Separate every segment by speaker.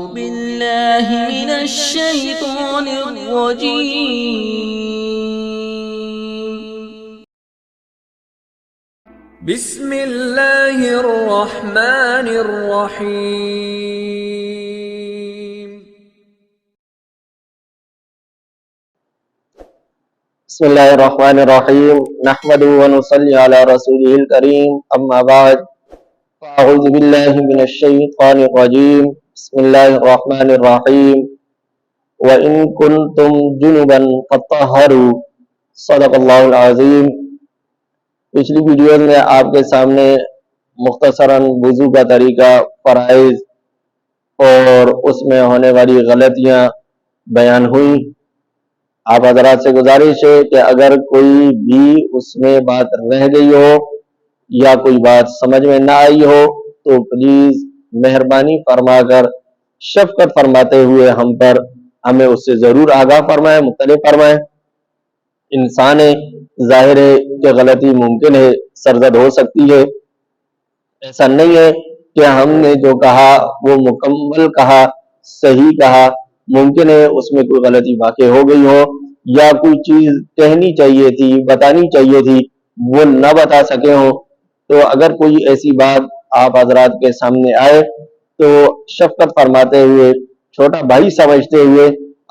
Speaker 1: بالله من الشيطان الرجيم.
Speaker 2: بسم الله الرحمن الرحيم.
Speaker 3: بسم الله الرحمن الرحيم. نحمده ونصلي على رسوله الكريم. أما بعد، فأعوذ بالله من الشيطان الرجيم. بسم الله الرحمن الرحيم. وإن كنتم جنبا فطهروا. صدق اللہ العظیم. پچھلی ویڈیوز میں آپ کے سامنے مختصراً وضو کا طریقہ، فرائض اور اس میں ہونے والی غلطیاں بیان ہوئی. آپ حضرات سے گزارش ہے کہ اگر کوئی بھی اس میں بات رہ گئی ہو یا کوئی بات سمجھ میں نہ آئی ہو تو پلیز مہربانی فرما کر شفقت فرماتے ہوئے ہمیں اس سے ضرور آگاہ فرمائیں، مطلع فرمائیں. انسان ہے، ظاہر ہے کہ غلطی ممکن ہے، سرزد ہو سکتی ہے. ایسا نہیں ہے کہ ہم نے جو کہا وہ مکمل کہا، صحیح کہا. ممکن ہے اس میں کوئی غلطی واقع ہو گئی ہو یا کوئی چیز کہنی چاہیے تھی، بتانی چاہیے تھی، وہ نہ بتا سکے ہوں. تو اگر کوئی ایسی بات آپ حضرات کے سامنے آئے تو شفقت فرماتے ہوئے، چھوٹا بھائی سمجھتے ہوئے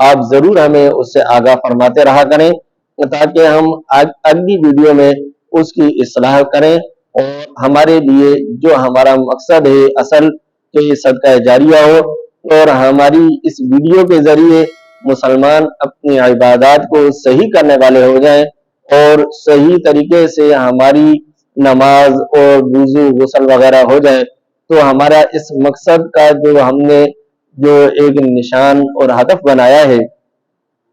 Speaker 3: آپ ضرور ہمیں اس سے آگاہ فرماتے رہا کریں تاکہ ہم اگلی ویڈیو میں اس کی اصلاح کریں اور ہمارے لیے جو ہمارا مقصد ہے اصل کہ صدقہ جاریہ ہو اور ہماری اس ویڈیو کے ذریعے مسلمان اپنی عبادات کو صحیح کرنے والے ہو جائیں اور صحیح طریقے سے ہماری نماز اور وضو غسل وغیرہ ہو جائے. تو ہمارا اس مقصد کا جو ہم نے جو ایک نشان اور ہدف بنایا ہے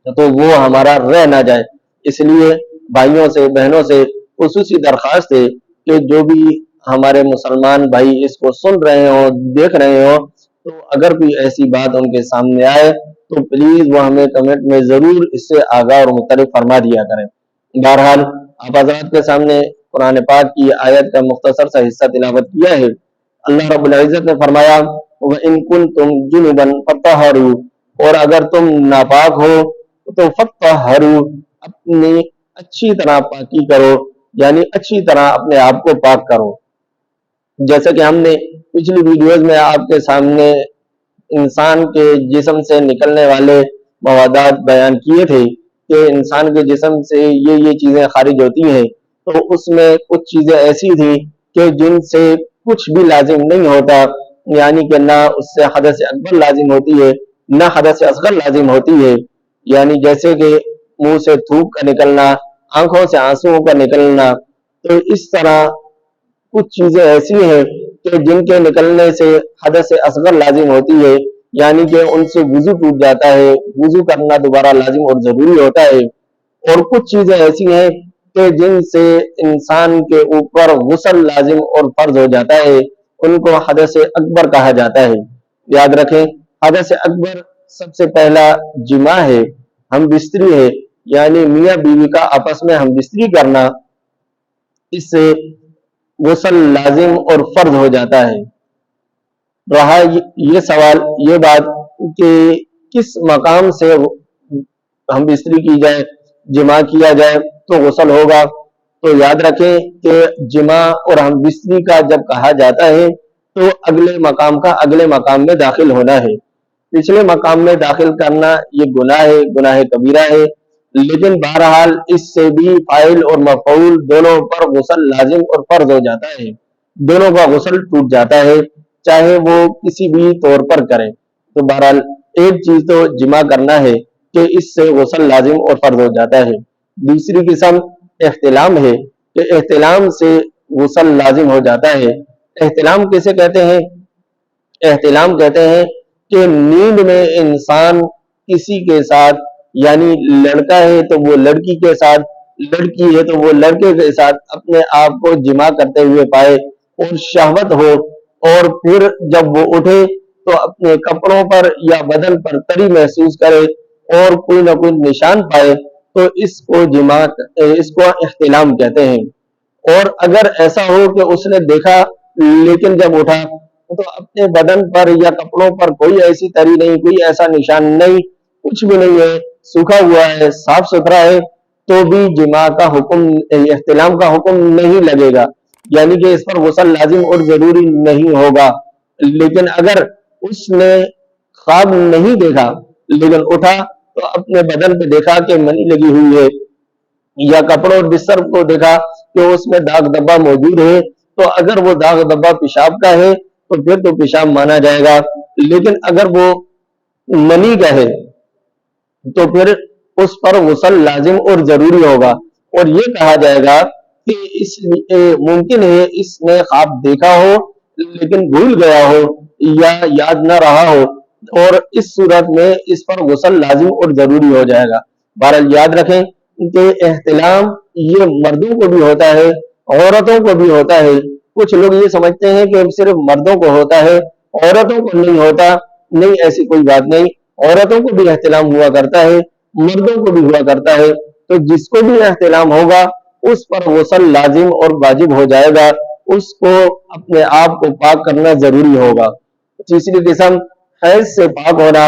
Speaker 3: تو وہ ہمارا رہ نہ جائے. اس لیے بھائیوں سے، بہنوں سے خصوصی درخواست ہے کہ جو بھی ہمارے مسلمان بھائی اس کو سن رہے ہوں، دیکھ رہے ہوں، تو اگر کوئی ایسی بات ان کے سامنے آئے تو پلیز وہ ہمیں کمنٹ میں ضرور اس سے آگاہ اور مطلع فرما دیا کریں. بہرحال آپ حضرات کے سامنے قرآن پاک کی آیت کا مختصر سا حصہ تلاوت کیا ہے. اللہ رب العزت نے فرمایا وَإِن كُنتُمْ جُنُبًا فَطَّهَّرُوا، اور اگر تم ناپاک ہو تو فَطَّهَّرُوا، اپنی اچھی طرح پاکی کرو، یعنی اچھی طرح اپنے آپ کو پاک کرو. جیسا کہ ہم نے پچھلی ویڈیوز میں آپ کے سامنے انسان کے جسم سے نکلنے والے موادات بیان کیے تھے کہ انسان کے جسم سے یہ چیزیں خارج ہوتی ہیں، تو اس میں کچھ چیزیں ایسی تھیں کہ جن سے کچھ بھی لازم نہیں ہوتا، یعنی کہ نہ اس سے حدث اکبر لازم ہوتی ہے نہ حدث اصغر لازم ہوتی ہے. یعنی جیسے کہ منہ سے تھوک کا نکلنا، آنکھوں سے آنسوؤں کا نکلنا. تو اس طرح کچھ چیزیں ایسی ہیں کہ جن کے نکلنے سے حدث اصغر لازم ہوتی ہے، یعنی کہ ان سے وضو ٹوٹ جاتا ہے، وضو کرنا دوبارہ لازم اور ضروری ہوتا ہے. اور کچھ چیزیں ایسی ہیں کہ جن سے انسان کے اوپر غسل لازم اور فرض ہو جاتا ہے، ان کو حدث اکبر کہا جاتا ہے. یاد رکھیں، حدث اکبر سب سے پہلا جماع ہے، ہم بستری ہے، یعنی میاں بیوی کا آپس میں ہم بستری کرنا، اس سے غسل لازم اور فرض ہو جاتا ہے. رہا یہ سوال، یہ بات کہ کس مقام سے ہم بستری کی جائے، جماع کیا جائے تو غسل ہوگا. تو یاد رکھیں کہ جماع اور ہم بستری کا جب کہا جاتا ہے تو اگلے مقام کا اگلے مقام میں داخل ہونا ہے. پچھلے مقام میں داخل کرنا یہ گناہ ہے، گناہ کبیرہ ہے. لیکن بہرحال اس سے بھی فاعل اور مفعول دونوں پر غسل لازم اور فرض ہو جاتا ہے، دونوں کا غسل ٹوٹ جاتا ہے چاہے وہ کسی بھی طور پر کریں. تو بہرحال ایک چیز تو جماع کرنا ہے کہ اس سے غسل لازم اور فرض ہو جاتا ہے. دوسری قسم احتلام ہے کہ احتلام سے غسل لازم ہو جاتا ہے. احتلام کیسے کہتے ہیں؟ احتلام کہتے ہیں کہ نیند میں انسان کسی کے ساتھ، یعنی لڑکا ہے تو وہ لڑکی کے ساتھ، لڑکی ہے تو وہ لڑکے کے ساتھ اپنے آپ کو جماع کرتے ہوئے پائے اور شہوت ہو، اور پھر جب وہ اٹھے تو اپنے کپڑوں پر یا بدن پر تری محسوس کرے اور کوئی نہ کوئی نشان پائے تو اس کو احتلام کہتے ہیں. اور اگر ایسا ہو کہ اس نے دیکھا لیکن جب اٹھا تو اپنے بدن پر یا کپڑوں پر کوئی ایسی تری نہیں، کوئی ایسا نشان نہیں، کچھ بھی نہیں ہے، سوکھا ہوا ہے، صاف ستھرا ہے، تو بھی جماع کا حکم، احتلام کا حکم نہیں لگے گا، یعنی کہ اس پر غسل لازم اور ضروری نہیں ہوگا۔ لیکن اگر اس نے خواب نہیں دیکھا لیکن اٹھا تو اپنے بدن پہ دیکھا کہ منی لگی ہوئی ہے، یا کپڑوں اور بستر کو دیکھا کہ اس میں داغ دھبا موجود ہے، تو اگر وہ داغ دھبا پیشاب کا ہے تو پھر تو پیشاب مانا جائے گا، لیکن اگر وہ منی کا ہے تو پھر اس پر غسل لازم اور ضروری ہوگا۔ اور یہ کہا جائے گا کہ ممکن ہے اس نے خواب دیکھا ہو لیکن بھول گیا ہو یا یاد نہ رہا ہو، اور اس صورت میں اس پر غسل لازم اور ضروری ہو جائے گا۔ بہرحال یاد رکھیں کہ احتلام یہ مردوں کو بھی ہوتا ہے، عورتوں کو بھی ہوتا ہے۔ کچھ لوگ یہ سمجھتے ہیں کہ صرف مردوں کو ہوتا ہے، عورتوں کو نہیں ہوتا۔ نہیں، ایسی کوئی بات نہیں، عورتوں کو بھی احتلام ہوا کرتا ہے، مردوں کو بھی ہوا کرتا ہے۔ تو جس کو بھی احتلام ہوگا اس پر غسل لازم اور واجب ہو جائے گا، اس کو اپنے آپ کو پاک کرنا ضروری ہوگا۔ تیسری قسم حیض سے پاک ہونا،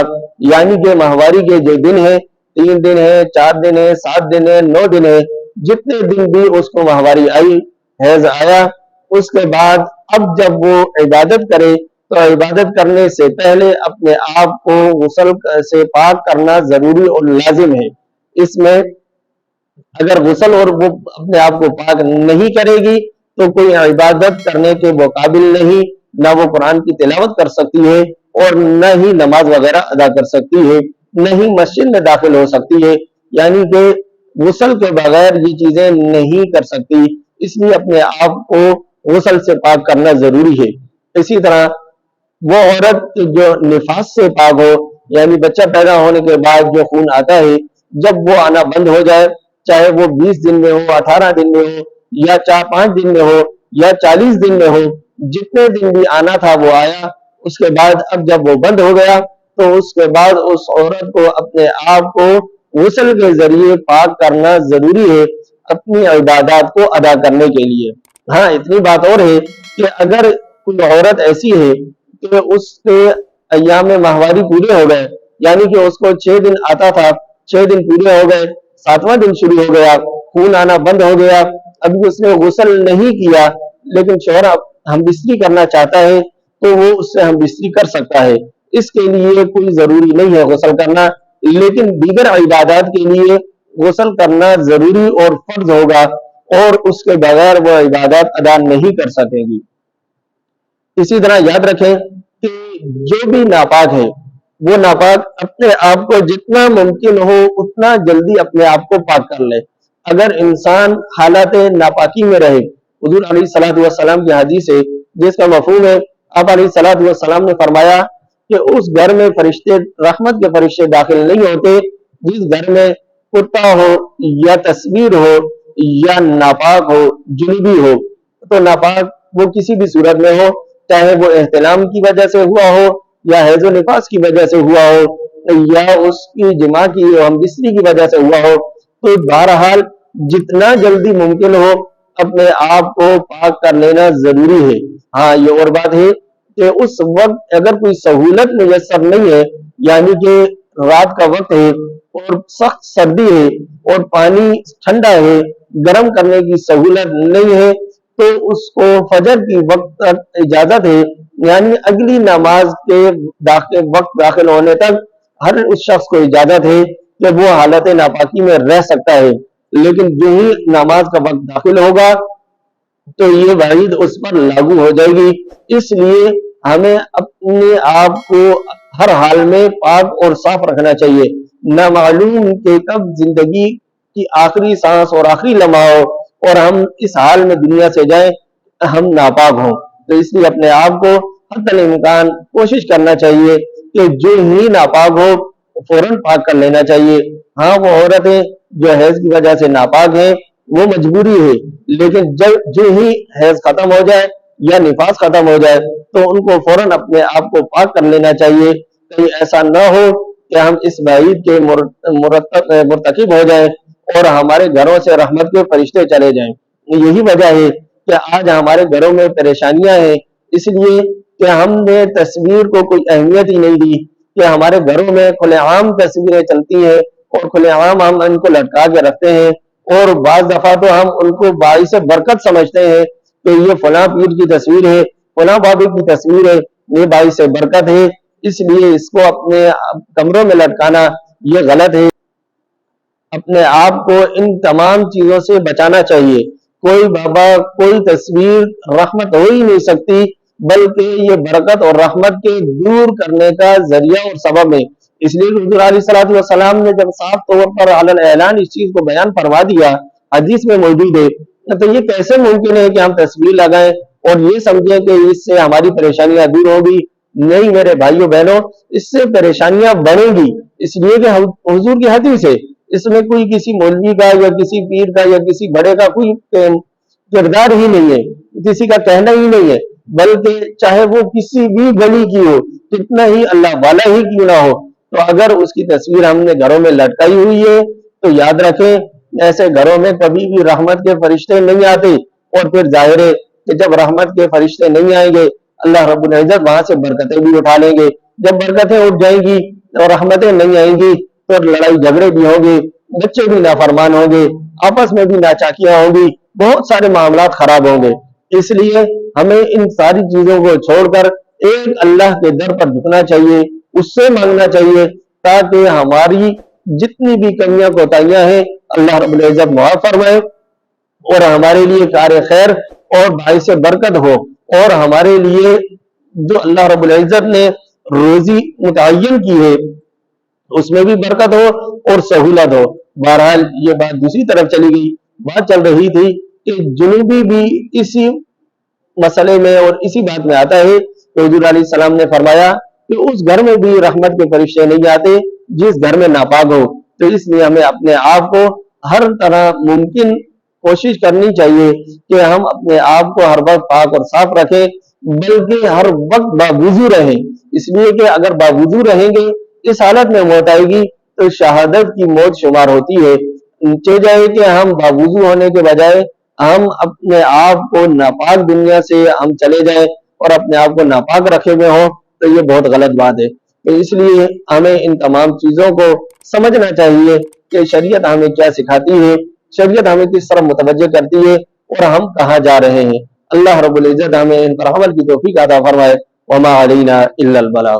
Speaker 3: یعنی کہ ماہواری کے جو دن ہیں، 3 دن ہے، 4 دن ہے، 7 دن ہے، 9 دن ہے، جتنے دن بھی اس کو ماہواری آئی، حیض آیا، اس کے بعد اب جب وہ عبادت کرے تو عبادت کرنے سے پہلے اپنے آپ کو غسل سے پاک کرنا ضروری اور لازم ہے۔ اس میں اگر غسل اور وہ اپنے آپ کو پاک نہیں کرے گی تو کوئی عبادت کرنے کے قابل نہیں، نہ وہ قرآن کی تلاوت کر سکتی ہے اور نہ ہی نماز وغیرہ ادا کر سکتی ہے، نہ ہی مسجد میں داخل ہو سکتی ہے، یعنی کہ غسل کے بغیر یہ چیزیں نہیں کر سکتی۔ اس لیے اپنے آپ کو غسل سے پاک کرنا ضروری ہے۔ اسی طرح وہ عورت جو نفاس سے پاک ہو، یعنی بچہ پیدا ہونے کے بعد جو خون آتا ہے، جب وہ آنا بند ہو جائے، چاہے وہ 20 دن میں ہو، 18 دن میں ہو، یا 4-5 دن میں ہو، یا 40 دن میں ہو، جتنے دن بھی آنا تھا وہ آیا، اس کے بعد اب جب وہ بند ہو گیا تو اس کے بعد اس عورت کو اپنے آپ کو غسل کے ذریعے پاک کرنا ضروری ہے اپنی عبادات کو ادا کرنے کے لیے۔ ہاں، اتنی بات اور ہے کہ اگر کوئی عورت ایسی ہے کہ اس کے ایام ماہواری پورے ہو گئے، یعنی کہ اس کو 6 دن آتا تھا، 6 دن پورے ہو گئے، 7واں دن شروع ہو گیا، خون آنا بند ہو گیا، ابھی اس نے غسل نہیں کیا، لیکن شوہر ہم بستری کرنا چاہتا ہے تو وہ اس سے ہم بستری کر سکتا ہے۔ اس کے لیے کوئی ضروری نہیں ہے غسل کرنا، لیکن دیگر عبادات کے لیے غسل کرنا ضروری اور فرض ہوگا، اور اس کے بغیر وہ عبادات ادا نہیں کر سکے گی۔ اسی طرح یاد رکھیں کہ جو بھی ناپاک ہے وہ ناپاک اپنے آپ کو جتنا ممکن ہو اتنا جلدی اپنے آپ کو پاک کر لے۔ اگر انسان حالت ناپاکی میں رہے، حضور علیہ الصلوۃ والسلام کی حدیث ہے جس کا مفہوم ہے، آپ علیہ الصلوۃ والسلام نے فرمایا کہ اس گھر میں فرشتے، رحمت کے فرشتے داخل نہیں ہوتے جس گھر میں کتا ہو یا تصویر ہو یا ناپاک ہو، جنوبی ہو۔ تو ناپاک وہ کسی بھی صورت میں ہو، چاہے وہ احتلام کی وجہ سے ہوا ہو یا حیض و نفاس کی وجہ سے ہوا ہو یا اس کی جماع کی ہم بستری کی وجہ سے ہوا ہو، تو بہرحال جتنا جلدی ممکن ہو اپنے آپ کو پاک کر لینا ضروری ہے۔ ہاں، یہ اور بات ہے کہ اس وقت اگر کوئی سہولت میسر نہیں ہے، یعنی کہ رات کا وقت ہے اور سخت سردی ہے اور پانی ٹھنڈا ہے، گرم کرنے کی سہولت نہیں ہے، تو اس کو فجر کی وقت تک اجازت ہے، یعنی اگلی نماز کے وقت داخل ہونے تک ہر اس شخص کو اجازت ہے کہ وہ حالت ناپاکی میں رہ سکتا ہے، لیکن جو ہی نماز کا وقت داخل ہوگا تو یہ وعید اس پر لاگو ہو جائے گی۔ اس لیے ہمیں اپنے آپ کو ہر حال میں پاک اور صاف رکھنا چاہیے۔ نہ معلوم کہ کب زندگی کی آخری سانس اور آخری لمحہ ہو اور ہم اس حال میں دنیا سے جائیں ہم ناپاک ہوں۔ تو اس لیے اپنے آپ کو حتی الامکان کوشش کرنا چاہیے کہ جو ہی ناپاک ہو فوراً پاک کر لینا چاہیے۔ ہاں، وہ عورتیں جو حیض کی وجہ سے ناپاک ہیں وہ مجبوری ہے، لیکن جو ہی حیض ختم ہو جائے یا نفاس ختم ہو جائے تو ان کو فوراً اپنے آپ کو پاک کر لینا چاہیے، کہیں ایسا نہ ہو کہ ہم اس وعید کے مرتکب ہو جائیں اور ہمارے گھروں سے رحمت کے فرشتے چلے جائیں۔ یہی وجہ ہے کہ آج ہمارے گھروں میں پریشانیاں ہیں، اس لیے کہ ہم نے تصویر کو کوئی اہمیت ہی نہیں دی، کہ ہمارے گھروں میں کھلے عام تصویریں چلتی ہیں اور کھلے عام ہم ان کو لٹکا کے رکھتے ہیں، اور بعض دفعہ تو ہم ان کو باعث برکت سمجھتے ہیں کہ یہ فلاں پیر کی تصویر ہے، فلاں بابے کی تصویر ہے، یہ باعث برکت ہے، اس لیے اس کو اپنے کمروں میں لٹکانا یہ غلط ہے۔ اپنے آپ کو ان تمام چیزوں سے بچانا چاہیے۔ کوئی بابا، کوئی تصویر رحمت ہو ہی نہیں سکتی، بلکہ یہ برکت اور رحمت کے دور کرنے کا ذریعہ اور سبب ہے۔ اس لیے حضور علیہ الصلوۃ والسلام نے جب صاف طور پر علن اعلان اس چیز کو بیان فرما دیا، حدیث میں موجود ہے، تو یہ کیسے ممکن ہے کہ ہم تصویر لگائیں اور یہ سمجھیں کہ اس سے ہماری پریشانیاں دور ہوگی؟ نہیں میرے بھائیوں بہنوں، اس سے پریشانیاں بڑھیں گی، اس لیے کہ حضور کی حدیث ہے، اس میں کوئی کسی مولوی کا یا کسی پیر کا یا کسی بڑے کا کوئی کردار ہی نہیں ہے، کسی کا کہنا ہی نہیں ہے، بلکہ چاہے وہ کسی بھی گلی کی ہو، کتنا ہی اللہ والا ہی کیوں نہ ہو، تو اگر اس کی تصویر ہم نے گھروں میں لٹکائی ہوئی ہے تو یاد رکھیں ایسے گھروں میں کبھی بھی رحمت کے فرشتے نہیں آتے، اور پھر ظاہر ہے کہ جب رحمت کے فرشتے نہیں آئیں گے اللہ رب العزت وہاں سے برکتیں بھی اٹھا لیں گے۔ جب برکتیں اٹھ جائیں گی اور رحمتیں نہیں آئیں گی تو لڑائی جھگڑے بھی ہوں گے، بچے بھی نافرمان ہوں گے، آپس میں بھی ناچاکیاں ہوں گی، بہت سارے معاملات خراب ہوں گے۔ اس لیے ہمیں ان ساری چیزوں کو چھوڑ کر ایک اللہ کے در پر جھکنا چاہیے، اس سے مانگنا چاہیے، تاکہ ہماری جتنی بھی کمیاں کوتاہیاں ہیں اللہ رب العزت معاف فرمائے اور ہمارے لیے کار خیر اور باعث برکت ہو، اور ہمارے لیے جو اللہ رب العزت نے روزی متعین کی ہے اس میں بھی برکت ہو اور سہولت ہو۔ بہرحال یہ بات دوسری طرف چلی گئی، بات چل رہی تھی کہ جنوبی بھی اسی مسئلے میں اور اسی بات میں آتا ہے کہ حضور علیہ السلام نے فرمایا کہ اس گھر میں بھی رحمت کے فرشتے نہیں آتے جس گھر میں ناپاک ہو۔ تو اس لیے ہمیں اپنے آپ کو ہر طرح ممکن کوشش کرنی چاہیے کہ ہم اپنے آپ کو ہر وقت پاک اور صاف رکھیں، بلکہ ہر وقت باوضو رہیں، اس لیے کہ اگر باوضو رہیں گے اس حالت میں موت آئے گی تو شہادت کی موت شمار ہوتی ہے۔ چاہے جائے کہ ہم باوضو ہونے کے بجائے ہم اپنے آپ کو ناپاک دنیا سے ہم چلے جائیں اور اپنے آپ کو ناپاک رکھے ہوئے ہوں تو یہ بہت غلط بات ہے۔ تو اس لیے ہمیں ان تمام چیزوں کو سمجھنا چاہیے کہ شریعت ہمیں کیا سکھاتی ہے، شریعت ہمیں کس طرح متوجہ کرتی ہے اور ہم کہاں جا رہے ہیں۔ اللہ رب العزت ہمیں ان پر عمل کی توفیق عطا فرمائے۔ وما علینا الا البلاغ۔